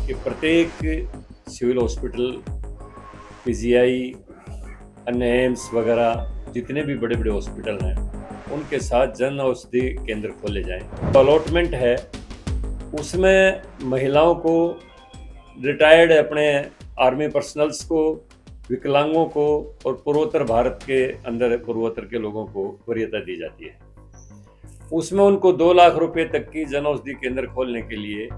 कि प्रत्येक civil hospital, PGI, अन्य एम्स वगैरह जितने भी बड़े बड़े हॉस्पिटल हैं उनके साथ जन औषधि केंद्र खोले जाएं। तो अलॉटमेंट है उसमें महिलाओं को, रिटायर्ड अपने आर्मी पर्सनल्स को, विकलांगों को और पूर्वोत्तर भारत के अंदर पूर्वोत्तर के लोगों को वरीयता दी जाती है। उसमें उनको 2 लाख रुपए तक की जन औषधि केंद्र खोलने के लिए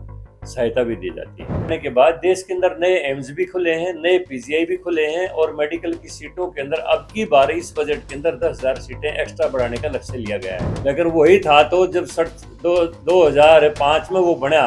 सहायता भी दी जाती है। होने के बाद देश के अंदर नए एम्स भी खुले हैं, नए पीजीआई भी खुले हैं और मेडिकल की सीटों के अंदर अब की बार इस बजट के अंदर 10,000 सीटें एक्स्ट्रा बढ़ाने का लक्ष्य लिया गया है। लेकिन वही था तो जब 2005 में वो बना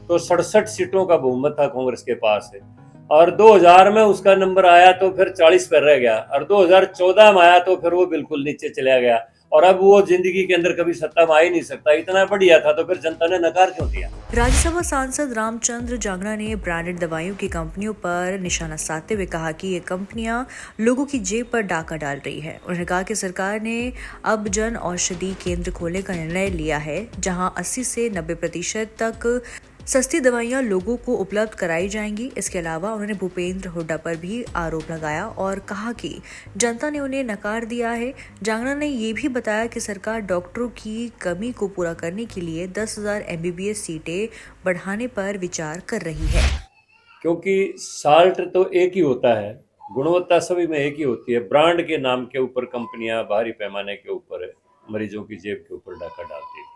तो 67 सीटों का बहुमत था कांग्रेस के पास है और 2000 में उसका नंबर आया तो फिर 40 पर रह गया और 2014 में आया तो फिर वो बिल्कुल नीचे चला गया और अब वो जिंदगी के अंदर कभी सत्ता में आ ही नहीं सकता। इतना बढ़िया था तो फिर जनता ने नकार क्यों दिया। राज्यसभा सांसद रामचंद्र जांगड़ा ने ब्रांडेड दवाइयों की कंपनियों पर निशाना साधते हुए कहा कि ये कंपनियां लोगों की जेब पर डाका डाल रही है। उन्होंने कहा कि सरकार ने अब जन औषधि केंद्र खोलने का निर्णय लिया है, जहां 80 से 90% तक सस्ती दवाइयां लोगों को उपलब्ध कराई जाएंगी। इसके अलावा उन्होंने भूपेंद्र हुड्डा पर भी आरोप लगाया और कहा कि जनता ने उन्हें नकार दिया है। जांगड़ा ने ये भी बताया कि सरकार डॉक्टरों की कमी को पूरा करने के लिए 10,000 MBBS सीटें बढ़ाने पर विचार कर रही है। क्योंकि साल्ट तो एक ही होता है, गुणवत्ता सभी में एक ही होती है। ब्रांड के नाम के ऊपर कंपनियां भारी पैमाने के ऊपर मरीजों की जेब के ऊपर डाका डालती है।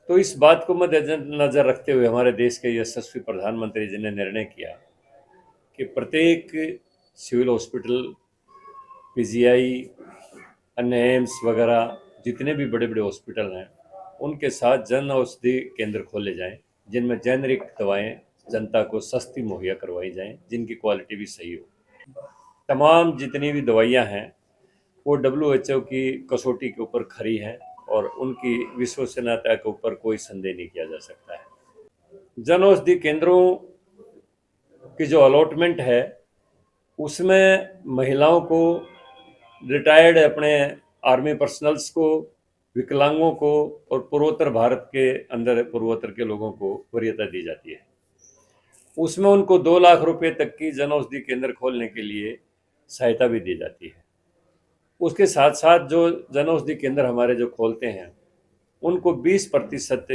तो इस बात को मद्देनजर रखते हुए हमारे देश के यशस्वी प्रधानमंत्री जी ने निर्णय किया कि प्रत्येक सिविल हॉस्पिटल, पीजीआई, अन्य एम्स वगैरह जितने भी बड़े बड़े हॉस्पिटल हैं उनके साथ जन औषधि केंद्र खोले जाएं, जिनमें जेनरिक दवाएं जनता को सस्ती मुहैया करवाई जाएं, जिनकी क्वालिटी भी सही हो। तमाम जितनी भी दवाइयां हैं वो WHO की कसौटी के ऊपर खरी हैं और उनकी विश्वसनीयता के ऊपर कोई संदेह नहीं किया जा सकता है। जन औषधि केंद्रों की जो अलॉटमेंट है उसमें महिलाओं को, रिटायर्ड अपने आर्मी पर्सनल्स को, विकलांगों को और पूर्वोत्तर भारत के अंदर पूर्वोत्तर के लोगों को वरीयता दी जाती है। उसमें उनको 2 लाख रुपए तक की जन औषधि केंद्र खोलने के लिए सहायता भी दी जाती है। उसके साथ साथ जो जन औषधि केंद्र हमारे जो खोलते हैं उनको 20%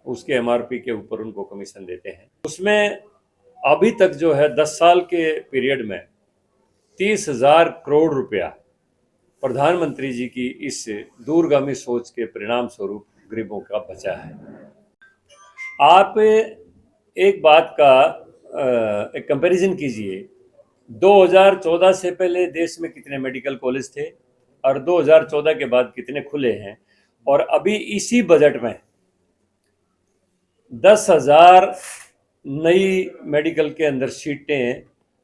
उसके MRP के ऊपर उनको कमीशन देते हैं। उसमें अभी तक जो है 10 साल के पीरियड में 30,000 करोड़ रुपया प्रधानमंत्री जी की इस दूरगामी सोच के परिणाम स्वरूप गरीबों का बचा है। आप एक बात का एक कंपैरिजन कीजिए, 2014 से पहले देश में कितने मेडिकल कॉलेज थे और 2014 के बाद कितने खुले हैं और अभी इसी बजट में 10,000 नई मेडिकल के अंदर सीटें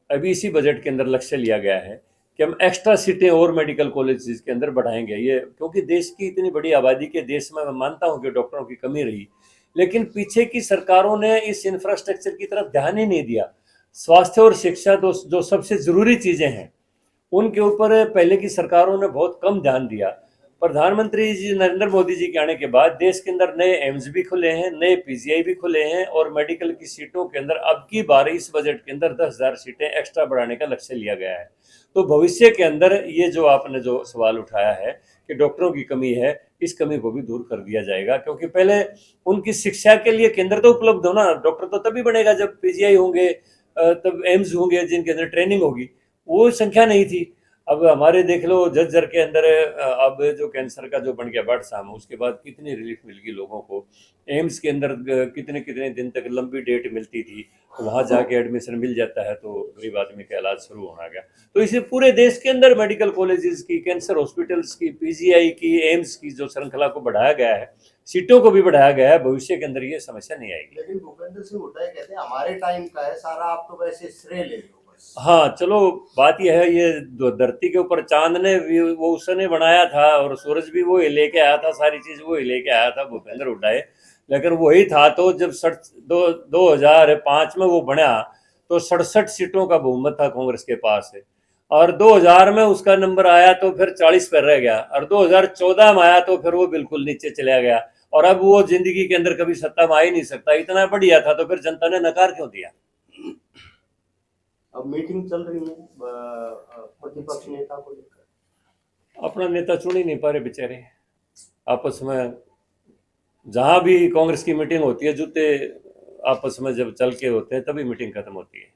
अभी इसी बजट के अंदर लक्ष्य लिया गया है कि हम एक्स्ट्रा सीटें और मेडिकल कॉलेज के अंदर बढ़ाएंगे। ये क्योंकि देश की इतनी बड़ी आबादी के देश में मैं मानता हूं कि डॉक्टरों की कमी रही, लेकिन पीछे की सरकारों ने इस इंफ्रास्ट्रक्चर की तरफ ध्यान ही नहीं दिया। स्वास्थ्य और शिक्षा जो सबसे जरूरी चीजें हैं उनके ऊपर पहले की सरकारों ने बहुत कम ध्यान दिया। प्रधानमंत्री जी नरेंद्र मोदी जी के आने के बाद देश के अंदर नए एम्स भी खुले हैं, नए पीजीआई भी खुले हैं और मेडिकल की सीटों के अंदर अब की बार इस बजट के अंदर 10,000 सीटें एक्स्ट्रा बढ़ाने का लक्ष्य लिया गया है। तो भविष्य के अंदर ये जो आपने जो सवाल उठाया है कि डॉक्टरों की कमी है, इस कमी को भी दूर कर दिया जाएगा। क्योंकि पहले उनकी शिक्षा के लिए केंद्र तो उपलब्ध हो ना, डॉक्टर तो तभी बनेगा जब पीजीआई होंगे, तब एम्स होंगे जिनके अंदर ट्रेनिंग होगी। वो संख्या नहीं थी। अब हमारे देख लो झज्जर के अंदर अब जो कैंसर का जो बन गया बाढ़ उसके बाद कितनी रिलीफ मिल गई लोगों को। एम्स के अंदर कितने कितने दिन तक लंबी डेट मिलती थी, तो वहाँ जाके एडमिशन मिल जाता है तो गरीब आदमी का इलाज शुरू होना गया। तो इसे पूरे देश के अंदर मेडिकल कॉलेजेस की, कैंसर हॉस्पिटल्स की, पीजीआई की, एम्स की जो श्रृंखला को बढ़ाया गया है, सीटों को भी बढ़ाया गया है। भविष्य के अंदर ये समस्या नहीं आएगी। लेकिन भूपेंद्र सिंह हुड्डा कहते हैं हमारे टाइम का है सारा, आप तो वैसे श्रेय ले लो। हाँ चलो, बात यह है, ये धरती के ऊपर चांद ने भी वो उसने बनाया था और सूरज भी वो ही लेके आया था, सारी चीज वो ही लेके आया था भूपेंद्र हुड्डा। लेकिन वही था तो जब 2005 में वो बना तो 67 सीटों का बहुमत था कांग्रेस के पास है और 2000 में उसका नंबर आया तो फिर 40 पर रह गया और 2014 में आया तो फिर वो बिल्कुल नीचे चला गया और अब वो जिंदगी के अंदर कभी सत्ता में आ ही नहीं सकता। इतना बढ़िया था तो फिर जनता ने नकार क्यों दिया? अब मीटिंग चल रही है प्रतिपक्ष नेता को लेकर। अपना नेता चुन ही नहीं पा रहे बेचारे। आपस में जहां भी कांग्रेस की मीटिंग होती है, जूते आपस में जब चल के होते हैं तभी मीटिंग खत्म होती है।